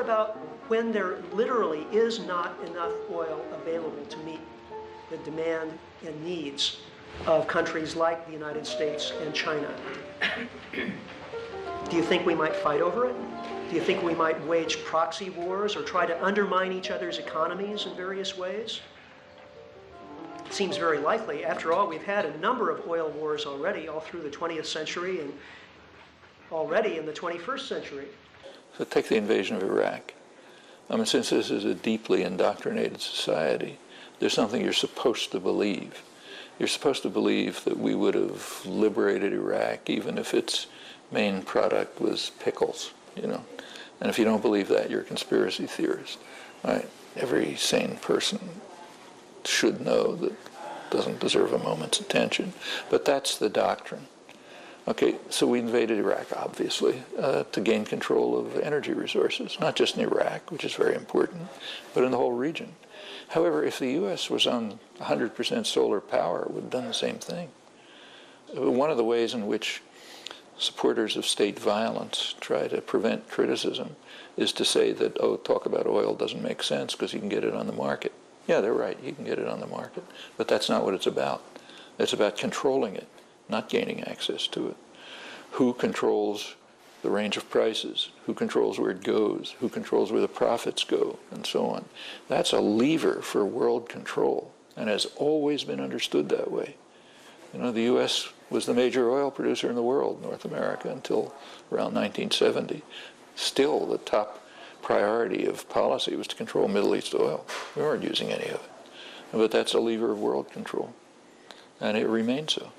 about when there literally is not enough oil available to meet the demand and needs of countries like the United States and China? Do you think we might fight over it? Do you think we might wage proxy wars or try to undermine each other's economies in various ways? It seems very likely. After all, we've had a number of oil wars already, all through the 20th century and already in the 21st century. So take the invasion of Iraq. I mean, since this is a deeply indoctrinated society, there's something you're supposed to believe. You're supposed to believe that we would have liberated Iraq even if its main product was pickles, you know. And if you don't believe that, you're a conspiracy theorist, right? Every sane person should know that doesn't deserve a moment's attention. But that's the doctrine. Okay, so we invaded Iraq, obviously, to gain control of energy resources, not just in Iraq, which is very important, but in the whole region. However, if the U.S. was on 100% solar power, it would have done the same thing. One of the ways in which supporters of state violence try to prevent criticism is to say that, oh, talk about oil doesn't make sense because you can get it on the market. Yeah, they're right, you can get it on the market, but that's not what it's about. It's about controlling it, not gaining access to it. Who controls the range of prices? Who controls where it goes? Who controls where the profits go? And so on. That's a lever for world control and has always been understood that way. You know, the U.S. was the major oil producer in the world, North America, until around 1970. Still, the top priority of policy was to control Middle East oil. We weren't using any of it. But that's a lever of world control, and it remains so.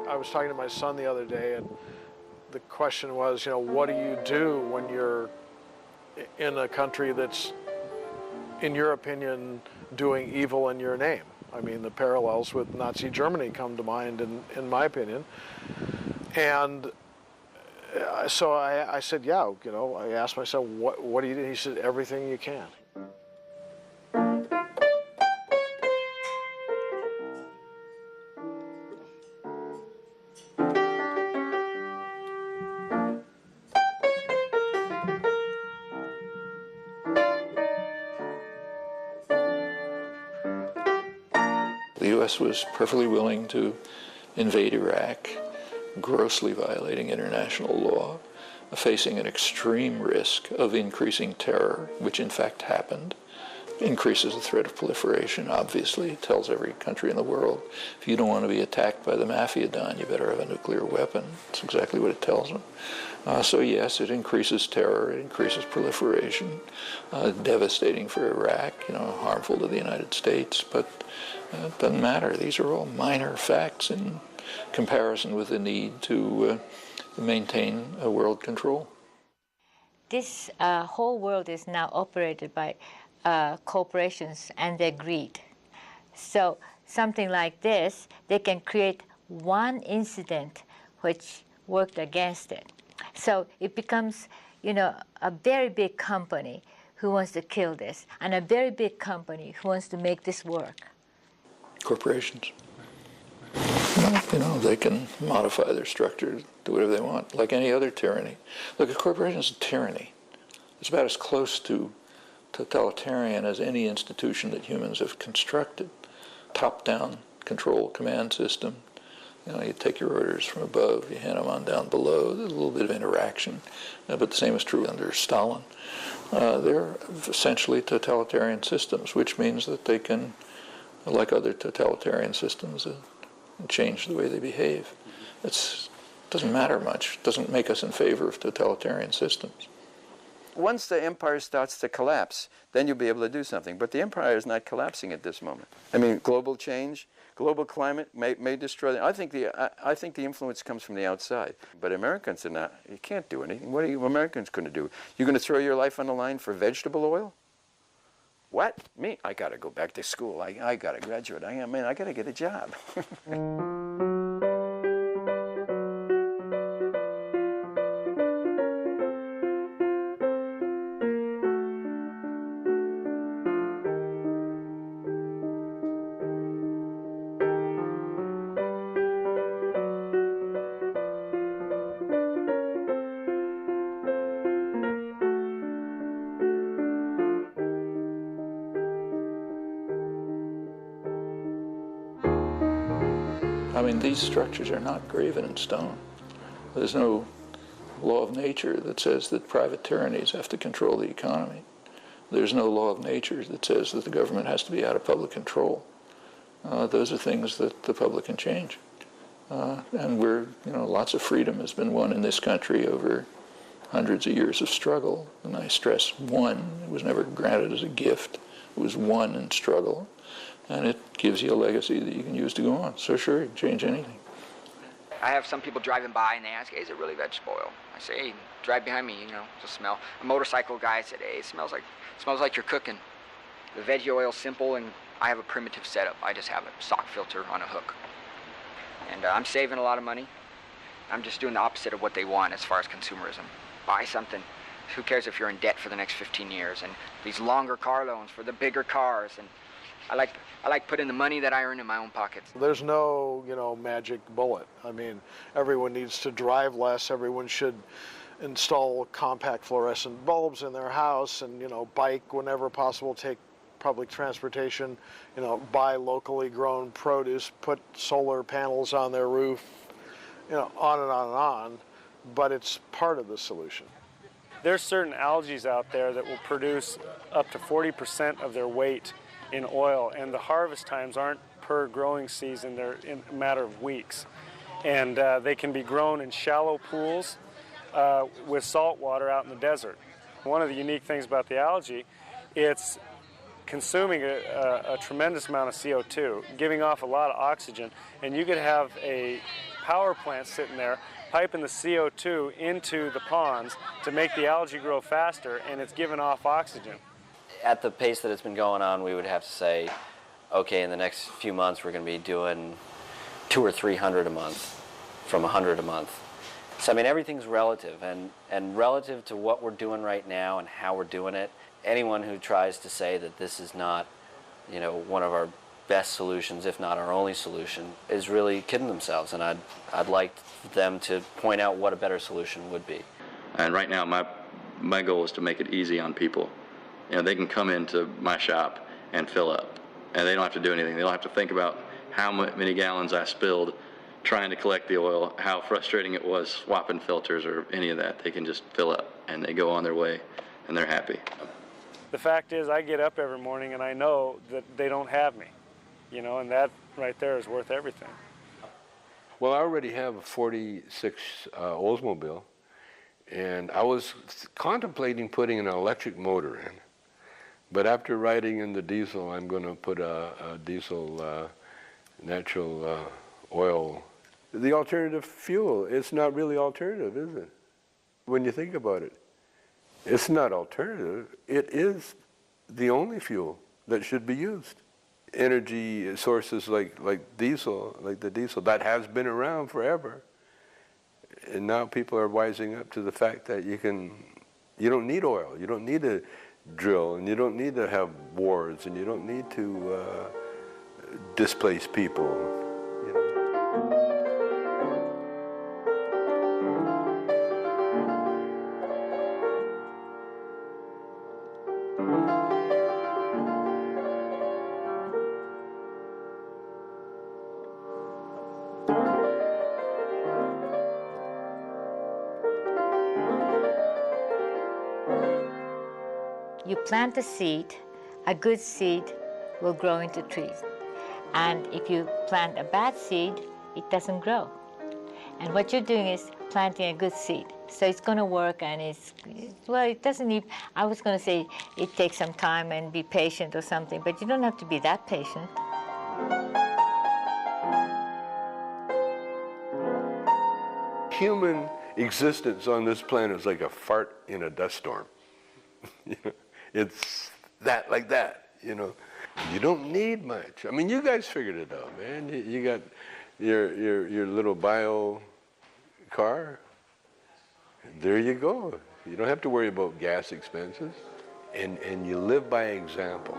I was talking to my son the other day, and the question was, you know, what do you do when you're in a country that's, in your opinion, doing evil in your name? I mean, the parallels with Nazi Germany come to mind, in my opinion. And so I said, yeah, you know, I asked my son, what do you do? He said, everything you can. The U.S. was perfectly willing to invade Iraq, grossly violating international law, facing an extreme risk of increasing terror, which in fact happened. Increases the threat of proliferation, obviously. It tells every country in the world, if you don't want to be attacked by the mafia don, you better have a nuclear weapon. That's exactly what it tells them. So yes, it increases terror, it increases proliferation, devastating for Iraq, you know, harmful to the United States, but it doesn't matter. These are all minor facts in comparison with the need to maintain a world control. This whole world is now operated by corporations and their greed. So something like this, they can create one incident which worked against it. So it becomes, you know, a very big company who wants to kill this, and a very big company who wants to make this work. Corporations. You know, they can modify their structure, do whatever they want, like any other tyranny. Look, a corporation is a tyranny. It's about as close to totalitarian as any institution that humans have constructed. Top-down control command system. You know, you take your orders from above, you hand them on down below. There's a little bit of interaction, but the same is true under Stalin. They're essentially totalitarian systems, which means that they can, like other totalitarian systems, change the way they behave. It doesn't matter much. It doesn't make us in favor of totalitarian systems. Once the empire starts to collapse, then you'll be able to do something. But the empire is not collapsing at this moment. I mean, global change, global climate may destroy them. I think the influence comes from the outside. But Americans are not. You can't do anything. What are you Americans going to do? You're going to throw your life on the line for vegetable oil? What? Me? I got to go back to school. I got to graduate. I got to get a job. I mean, these structures are not graven in stone. There's no law of nature that says that private tyrannies have to control the economy. There's no law of nature that says that the government has to be out of public control. Those are things that the public can change. And lots of freedom has been won in this country over hundreds of years of struggle. And I stress won. It was never granted as a gift. It was won in struggle. And it gives you a legacy that you can use to go on. So sure, you can change anything. I have some people driving by and they ask, hey, is it really vegetable oil? I say, hey, drive behind me, the smell. A motorcycle guy said, hey, it smells like you're cooking. The veggie oil's simple, and I have a primitive setup. I just have a sock filter on a hook. And I'm saving a lot of money. I'm just doing the opposite of what they want as far as consumerism. Buy something. Who cares if you're in debt for the next 15 years? And these longer car loans for the bigger cars. And I like putting the money that I earn in my own pockets. There's no, magic bullet. I mean, everyone needs to drive less. Everyone should install compact fluorescent bulbs in their house and, bike whenever possible, take public transportation, buy locally grown produce, put solar panels on their roof, on and on and on. But it's part of the solution. There's certain algae out there that will produce up to 40% of their weight in oil, and the harvest times aren't per growing season, they're in a matter of weeks. And they can be grown in shallow pools with salt water out in the desert. One of the unique things about the algae, it's consuming a tremendous amount of CO2, giving off a lot of oxygen, and you could have a power plant sitting there piping the CO2 into the ponds to make the algae grow faster, and it's giving off oxygen. At the pace that it's been going on, we would have to say, okay, in the next few months we're going to be doing 200 or 300 a month, from 100 a month. So I mean, everything's relative, and relative to what we're doing right now and how we're doing it, anyone who tries to say that this is not, one of our best solutions, if not our only solution, is really kidding themselves. And I'd like them to point out what a better solution would be. And right now, my goal is to make it easy on people. They can come into my shop and fill up, and they don't have to do anything. They don't have to think about how many gallons I spilled trying to collect the oil, how frustrating it was swapping filters or any of that. They can just fill up, and they go on their way, and they're happy. The fact is, I get up every morning and I know that they don't have me, and that right there is worth everything. Well, I already have a 46 Oldsmobile, and I was contemplating putting an electric motor in. But after riding in the diesel, I'm going to put a diesel natural oil. The alternative fuel, it's not really alternative, is it? When you think about it, it's not alternative. It is the only fuel that should be used. Energy sources like diesel, like the diesel, that has been around forever. And now people are wising up to the fact that you don't need oil, you don't need to drill, and you don't need to have wars, and you don't need to displace people. You plant a seed, a good seed will grow into trees. And if you plant a bad seed, it doesn't grow. And what you're doing is planting a good seed. So it's going to work, and it doesn't need, I was going to say it takes some time and be patient or something, but you don't have to be that patient. Human existence on this planet is like a fart in a dust storm. It's like that. you know. You don't need much. I mean, you guys figured it out, man. You got your little bio car. There you go. You don't have to worry about gas expenses. And you live by example.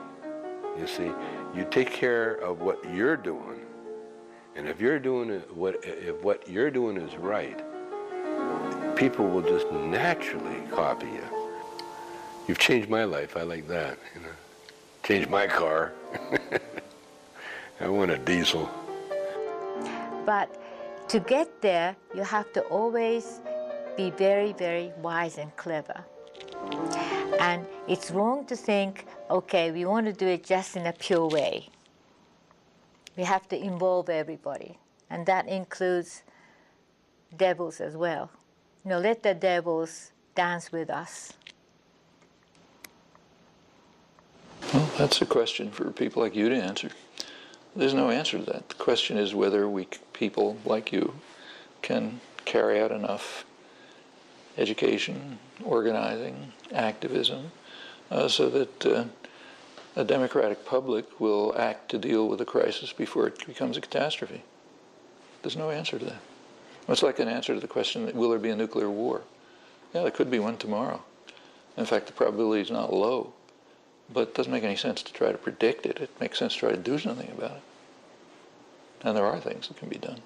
You see, you take care of what you're doing. And if you're doing if what you're doing is right, people will just naturally copy you. You've changed my life. I like that. You know, changed my car. I want a diesel. But to get there, you have to always be very, very wise and clever. And it's wrong to think, okay, we want to do it just in a pure way. We have to involve everybody, and that includes devils as well. You know, let the devils dance with us. Well, that's a question for people like you to answer. There's no answer to that. The question is whether people like you can carry out enough education, organizing, activism, so that a democratic public will act to deal with a crisis before it becomes a catastrophe. There's no answer to that. It's like an answer to the question, will there be a nuclear war? Yeah, there could be one tomorrow. In fact, the probability is not low, but it doesn't make any sense to try to predict it. It makes sense to try to do something about it. And there are things that can be done.